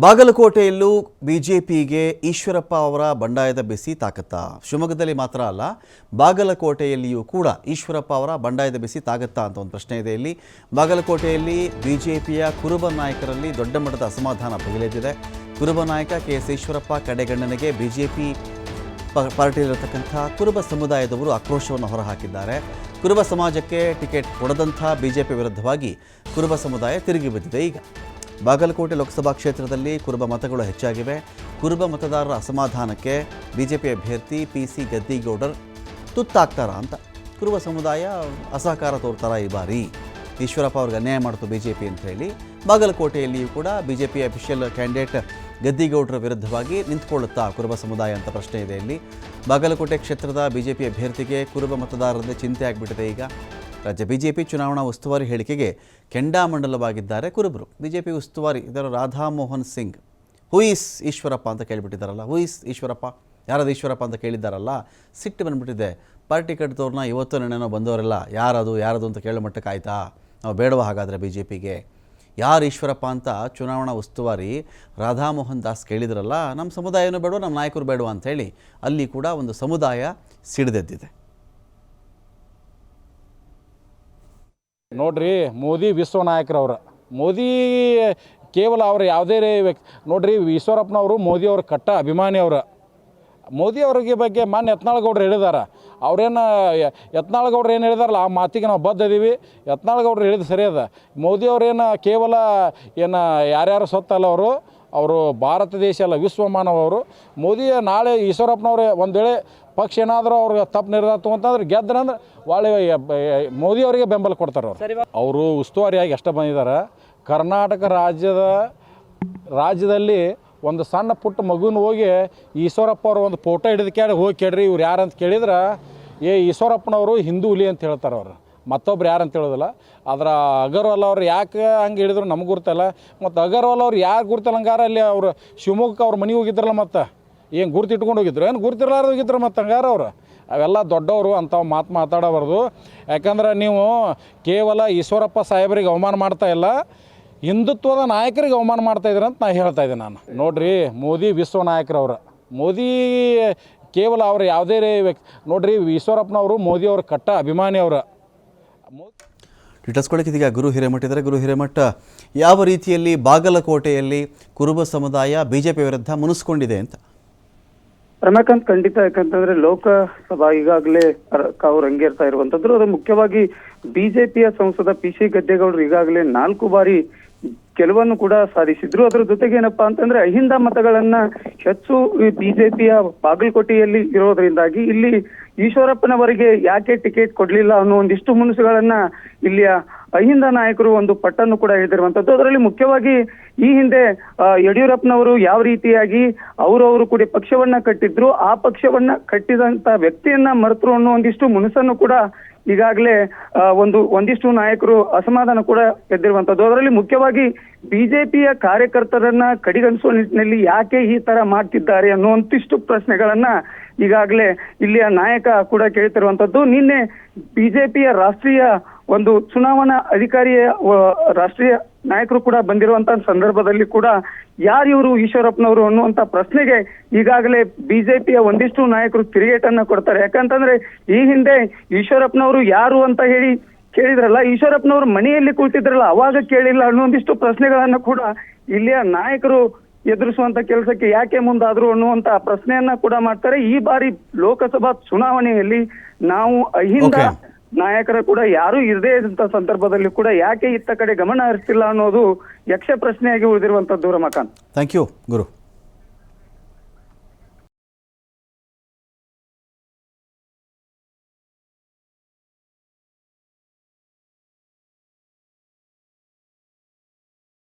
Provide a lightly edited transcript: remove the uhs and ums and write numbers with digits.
ಬಾಗಲಕೋಟೆಯಲ್ಲೂ ಬಿಜೆಪಿಗೆ ಈಶ್ವರಪ್ಪ ಅವರ ಬಂಡಾಯದ ಬಿಸಿ ತಾಕತ್ತಾ? ಶಿವಮೊಗ್ಗದಲ್ಲಿ ಮಾತ್ರ ಅಲ್ಲ, ಬಾಗಲಕೋಟೆಯಲ್ಲಿಯೂ ಕೂಡ ಈಶ್ವರಪ್ಪ ಅವರ ಬಂಡಾಯದ ಬಿಸಿ ತಾಗತ್ತಾ ಅಂತ ಒಂದು ಪ್ರಶ್ನೆ ಇದೆ. ಇಲ್ಲಿ ಬಾಗಲಕೋಟೆಯಲ್ಲಿ ಬಿಜೆಪಿಯ ಕುರುಬ ನಾಯಕರಲ್ಲಿ ದೊಡ್ಡ ಮಟ್ಟದ ಅಸಮಾಧಾನ ಭುಗಿಲೆದ್ದಿದೆ. ಕುರುಬ ನಾಯಕ ಕೆ.ಎಸ್. ಈಶ್ವರಪ್ಪ ಕಡೆಗಣ್ಣನಿಗೆ ಬಿಜೆಪಿ ಪಾರ್ಟಿಯಲ್ಲಿರತಕ್ಕಂಥ ಕುರುಬ ಸಮುದಾಯದವರು ಆಕ್ರೋಶವನ್ನು ಹೊರಹಾಕಿದ್ದಾರೆ. ಕುರುಬ ಸಮಾಜಕ್ಕೆ ಟಿಕೆಟ್ ಕೊಡದಂಥ ಬಿಜೆಪಿ ವಿರುದ್ಧವಾಗಿ ಕುರುಬ ಸಮುದಾಯ ತಿರುಗಿ ಬಿದ್ದಿದೆ. ಈಗ ಬಾಗಲಕೋಟೆ ಲೋಕಸಭಾ ಕ್ಷೇತ್ರದಲ್ಲಿ ಕುರುಬ ಮತಗಳು ಹೆಚ್ಚಾಗಿವೆ. ಕುರುಬ ಮತದಾರರ ಅಸಮಾಧಾನಕ್ಕೆ ಬಿಜೆಪಿ ಅಭ್ಯರ್ಥಿ ಪಿ.ಸಿ. ಗದ್ದಿಗೌಡರ್ ತುತ್ತಾಗ್ತಾರಾ ಅಂತ ಕುರುಬ ಸಮುದಾಯ ಅಸಹಕಾರ ತೋರ್ತಾರ ಈ ಬಾರಿ. ಈಶ್ವರಪ್ಪ ಅವ್ರಿಗೆ ಅನ್ಯಾಯ ಮಾಡ್ತು ಬಿಜೆಪಿ ಅಂತ ಹೇಳಿ ಬಾಗಲಕೋಟೆಯಲ್ಲಿಯೂ ಕೂಡ ಬಿಜೆಪಿ ಅಫಿಷಿಯಲ್ ಕ್ಯಾಂಡಿಡೇಟ್ ಗದ್ದಿಗೌಡರ ವಿರುದ್ಧವಾಗಿ ನಿಂತ್ಕೊಳ್ಳುತ್ತಾ ಕುರುಬ ಸಮುದಾಯ ಅಂತ ಪ್ರಶ್ನೆ ಇದೆ. ಇಲ್ಲಿ ಬಾಗಲಕೋಟೆ ಕ್ಷೇತ್ರದ ಬಿಜೆಪಿ ಅಭ್ಯರ್ಥಿಗೆ ಕುರುಬ ಮತದಾರರದೇ ಚಿಂತೆ ಆಗಿಬಿಟ್ಟಿದೆ. ಈಗ ರಾಜ್ಯ ಬಿಜೆಪಿ ಚುನಾವಣಾ ಉಸ್ತುವಾರಿ ಹೇಳಿಕೆಗೆ ಕೆಂಡಾಮಂಡಲವಾಗಿದ್ದಾರೆ ಕುರುಬರು. ಬಿಜೆಪಿ ಉಸ್ತುವಾರಿ ಇದರ ರಾಧಾಮೋಹನ್ ಸಿಂಗ್ ಹೂ ಈಸ್ ಈಶ್ವರಪ್ಪ ಅಂತ ಕೇಳಿಬಿಟ್ಟಿದ್ದಾರಲ್ಲ, ಹೂ ಈಸ್ ಈಶ್ವರಪ್ಪ, ಯಾರದು ಈಶ್ವರಪ್ಪ ಅಂತ ಕೇಳಿದ್ದಾರಲ್ಲ, ಸಿಟ್ಟು ಬಂದುಬಿಟ್ಟಿದೆ. ಪಾರ್ಟಿ ಕಟ್ಟಿದವ್ರನ್ನ ಇವತ್ತು ನೆನೆನೋ ಬಂದವರೆಲ್ಲ ಯಾರದು ಅಂತ ಕೇಳೋ ಮಟ್ಟಕ್ಕೆ ಆಯಿತಾ? ನಾವು ಬೇಡವ ಹಾಗಾದರೆ ಬಿಜೆಪಿಗೆ ಯಾರು ಈಶ್ವರಪ್ಪ ಅಂತ ಚುನಾವಣಾ ಉಸ್ತುವಾರಿ ರಾಧಾಮೋಹನ್ ದಾಸ್ ಕೇಳಿದ್ರಲ್ಲ, ನಮ್ಮ ಸಮುದಾಯನೂ ಬೇಡವ, ನಮ್ಮ ನಾಯಕರು ಬೇಡವ ಅಂಥೇಳಿ ಅಲ್ಲಿ ಕೂಡ ಒಂದು ಸಮುದಾಯ ಸಿಡಿದೆದ್ದಿದೆ. ನೋಡ್ರಿ, ಮೋದಿ ವಿಶ್ವ ನಾಯಕರವ್ರು. ಮೋದಿ ಕೇವಲ ಅವ್ರು ಯಾವುದೇ ವ್ಯಕ್ತಿ ನೋಡ್ರಿ, ಈಶ್ವರಪ್ಪನವರು ಮೋದಿಯವ್ರ ಕಟ್ಟ ಅಭಿಮಾನಿ ಅವರು. ಮೋದಿಯವ್ರಿಗೆ ಬಗ್ಗೆ ಮಾನ್ಯ ಯತ್ನಾಳಗೌಡರು ಹೇಳಿದಾರೆ. ಅವ್ರೇನು ಯತ್ನಾಳಗೌಡ್ರು ಏನು ಹೇಳಿದಾರಲ್ಲ ಆ ಮಾತಿಗೆ ನಾವು ಬದ್ಧ ಇದೀವಿ. ಯತ್ನಾಳಗೌಡರು ಹೇಳಿದ ಸರಿ ಅದ. ಮೋದಿಯವ್ರೇನು ಕೇವಲ ಏನು ಯಾರ್ಯಾರು ಸೊತ್ತಲ್ಲ ಅವರು ಭಾರತ ದೇಶ ಅಲ್ಲ, ವಿಶ್ವಮಾನವರು. ಮೋದಿ ನಾಳೆ ಈಶ್ವರಪ್ಪನವ್ರು ಒಂದು ವೇಳೆ ಪಕ್ಷ ಏನಾದರೂ ಅವ್ರಿಗೆ ತಪ್ಪು ನಿರ್ಧಾರ ತೊಗೊಂತಂದ್ರೆ ಗೆದ್ರಂದ್ರೆ ಒಳ್ಳೆ ಮೋದಿಯವರಿಗೆ ಬೆಂಬಲ ಕೊಡ್ತಾರೆ ಅವರು ಉಸ್ತುವಾರಿಯಾಗಿ ಎಷ್ಟ ಬಂದಿದ್ದಾರೆ. ಕರ್ನಾಟಕ ರಾಜ್ಯದಲ್ಲಿ ಒಂದು ಸಣ್ಣ ಪುಟ್ಟ ಮಗುನ ಹೋಗಿ ಈಶ್ವರಪ್ಪ ಅವರು ಒಂದು ಫೋಟೋ ಹಿಡಿದು ಹೋಗಿ ಕೇಳ್ರಿ ಇವ್ರು ಯಾರು ಅಂತ ಕೇಳಿದ್ರೆ ಈಶ್ವರಪ್ಪನವರು ಹಿಂದೂ ಹುಲಿ ಅಂತ ಹೇಳ್ತಾರೆ. ಅವರು ಮತ್ತೊಬ್ರು ಯಾರು ಅಂತ ಹೇಳೋದಿಲ್ಲ. ಆದ್ರೆ ಅಗರ್ವಾಲ್ ಅವ್ರು ಯಾಕೆ ಹಂಗೆ ಹೇಳಿದ್ರು ನಮ್ಗೆ ಗುರ್ತಲ್ಲ. ಮತ್ತು ಅಗರ್ವಾಲ್ ಅವ್ರು ಯಾರು ಗುರ್ತಲ್ಲ ಹಂಗಾರ ಅಲ್ಲಿ ಅವರು ಶಿವಮೊಗ್ಗಕ್ಕೆ ಅವ್ರ ಮನೆಗೆ ಹೋಗಿದ್ರಲ್ಲ, ಮತ್ತು ಏನು ಗುರ್ತು ಇಟ್ಕೊಂಡು ಹೋಗಿದ್ರು, ಏನು ಗುರ್ತಿರ್ಲಾರ್ದು ಹೋಗಿದ್ರು ಮತ್ತು ಹಂಗಾರ ಅವರು. ಅವೆಲ್ಲ ದೊಡ್ಡವರು ಅಂಥವು ಮಾತಾಡಬಾರ್ದು. ಯಾಕಂದ್ರೆ ನೀವು ಕೇವಲ ಈಶ್ವರಪ್ಪ ಸಾಹೇಬರಿಗೆ ಅವಮಾನ ಮಾಡ್ತಾ ಇಲ್ಲ, ಹಿಂದುತ್ವದ ನಾಯಕರಿಗೆ ಅವಮಾನ ಮಾಡ್ತಾಯಿದ್ರು ಅಂತ ನಾನು ಹೇಳ್ತಾ ಇದ್ದೀನಿ. ನಾನು ನೋಡ್ರಿ, ಮೋದಿ ವಿಶ್ವ ನಾಯಕರವ್ರು. ಮೋದಿ ಕೇವಲ ಅವ್ರು ಯಾವುದೇ ವ್ಯಕ್ತಿ ನೋಡ್ರಿ, ಈಶ್ವರಪ್ಪನವರು ಮೋದಿಯವ್ರ ಕಟ್ಟ ಅಭಿಮಾನಿ ಅವರು. ಇದೀಗ ಗುರು ಹಿರೇಮಠ ಇದ್ದಾರೆ. ಗುರು ಹಿರೇಮಠ, ಯಾವ ರೀತಿಯಲ್ಲಿ ಬಾಗಲಕೋಟೆಯಲ್ಲಿ ಕುರುಬ ಸಮುದಾಯ ಬಿಜೆಪಿ ವಿರುದ್ಧ ಮುನಿಸ್ಕೊಂಡಿದೆ ಅಂತ? ರಮಾಕಾಂತ್, ಖಂಡಿತ. ಯಾಕಂತಂದ್ರೆ ಲೋಕಸಭಾ ಈಗಾಗಲೇ ಕಾವು ರಂಗೇರ್ತಾ ಇರುವಂತದ್ದು. ಅದು ಮುಖ್ಯವಾಗಿ ಬಿಜೆಪಿಯ ಸಂಸದ ಪಿ.ಸಿ. ಗದ್ದಿಗೌಡರು ಈಗಾಗಲೇ 4 ಬಾರಿ ಗೆಲುವನ್ನು ಕೂಡ ಸಾಧಿಸಿದ್ರು. ಅದರ ಜೊತೆಗೆ ಏನಪ್ಪಾ ಅಂತಂದ್ರೆ ಅಹಿಂದ ಮತಗಳನ್ನ ಹೆಚ್ಚು ಬಿಜೆಪಿಯ ಬಾಗಲಕೋಟೆಯಲ್ಲಿ ಇರೋದ್ರಿಂದಾಗಿ ಇಲ್ಲಿ ಈಶ್ವರಪ್ಪನವರಿಗೆ ಯಾಕೆ ಟಿಕೆಟ್ ಕೊಡ್ಲಿಲ್ಲ ಅನ್ನೋ ಒಂದಿಷ್ಟು ಮುನಿಸುಗಳನ್ನ ಇಲ್ಲಿಯ ಅಹಿಂದ ನಾಯಕರು ಒಂದು ಪಟ್ಟನ್ನು ಕೂಡ ಹಿಡಿದಿರುವಂತದ್ದು. ಅದರಲ್ಲಿ ಮುಖ್ಯವಾಗಿ ಈ ಹಿಂದೆ ಯಡಿಯೂರಪ್ಪನವರು ಯಾವ ರೀತಿಯಾಗಿ ಅವರು ಕೂಡ ಪಕ್ಷವನ್ನ ಕಟ್ಟಿದ್ರು, ಆ ಪಕ್ಷವನ್ನ ಕಟ್ಟಿದಂತ ವ್ಯಕ್ತಿಯನ್ನ ಮರೆತರು ಅನ್ನೋ ಒಂದಿಷ್ಟು ಮುನಿಸನ್ನು ಕೂಡ ಈಗಾಗಲೇ ಒಂದಿಷ್ಟು ನಾಯಕರು ಅಸಮಾಧಾನ ಕೂಡ ಎದ್ದಿರುವಂತದ್ದು. ಅದರಲ್ಲಿ ಮುಖ್ಯವಾಗಿ ಬಿಜೆಪಿಯ ಕಾರ್ಯಕರ್ತರನ್ನ ಕಡೆಗಣಿಸುವ ನಿಟ್ಟಿನಲ್ಲಿ ಯಾಕೆ ಈ ತರ ಮಾಡ್ತಿದ್ದಾರೆ ಅನ್ನುವಂತಿಷ್ಟು ಪ್ರಶ್ನೆಗಳನ್ನ ಈಗಾಗಲೇ ಇಲ್ಲಿಯ ನಾಯಕ ಕೂಡ ಕೇಳ್ತಿರುವಂತದ್ದು. ನಿನ್ನೆ ಬಿಜೆಪಿಯ ರಾಷ್ಟ್ರೀಯ ಒಂದು ಚುನಾವಣಾ ಅಧಿಕಾರಿಯ ರಾಷ್ಟ್ರೀಯ ನಾಯಕರು ಕೂಡ ಬಂದಿರುವಂತಹ ಸಂದರ್ಭದಲ್ಲಿ ಕೂಡ ಯಾರು ಇವರು ಈಶ್ವರಪ್ಪನವರು ಅನ್ನುವಂತ ಪ್ರಶ್ನೆಗೆ ಈಗಾಗಲೇ ಬಿಜೆಪಿಯ ಒಂದಿಷ್ಟು ನಾಯಕರು ತಿರುಗೇಟನ್ನ ಕೊಡ್ತಾರೆ. ಯಾಕಂತಂದ್ರೆ ಈ ಹಿಂದೆ ಈಶ್ವರಪ್ಪನವರು ಯಾರು ಅಂತ ಹೇಳಿ ಕೇಳಿದ್ರಲ್ಲ, ಈಶ್ವರಪ್ಪನವರು ಮನೆಯಲ್ಲಿ ಕುಳಿತಿದ್ರಲ್ಲ ಅವಾಗ ಕೇಳಿಲ್ಲ ಅನ್ನುವಂದಿಷ್ಟು ಪ್ರಶ್ನೆಗಳನ್ನ ಕೂಡ ಇಲ್ಲಿಯ ನಾಯಕರು ಎದುರಿಸುವಂತ ಕೆಲಸಕ್ಕೆ ಯಾಕೆ ಮುಂದಾದ್ರು ಅನ್ನುವಂತ ಪ್ರಶ್ನೆಯನ್ನ ಕೂಡ ಮಾಡ್ತಾರೆ. ಈ ಬಾರಿ ಲೋಕಸಭಾ ಚುನಾವಣೆಯಲ್ಲಿ ನಾವು ಅಹಿಂದ ನಾಯಕರ ಕೂಡ ಯಾರು ಇರದೇ ಇದ್ದಂತ ಸಂದರ್ಭದಲ್ಲಿ ಕೂಡ ಯಾಕೆ ಇತ್ತ ಕಡೆ ಗಮನ ಹರಿಸ್ತಿಲ್ಲ ಅನ್ನೋದು ಯಕ್ಷ ಪ್ರಶ್ನೆಯಾಗಿ ಉಳಿದಿರುವಂತದ್ದು. Ramakant, thank you Guru.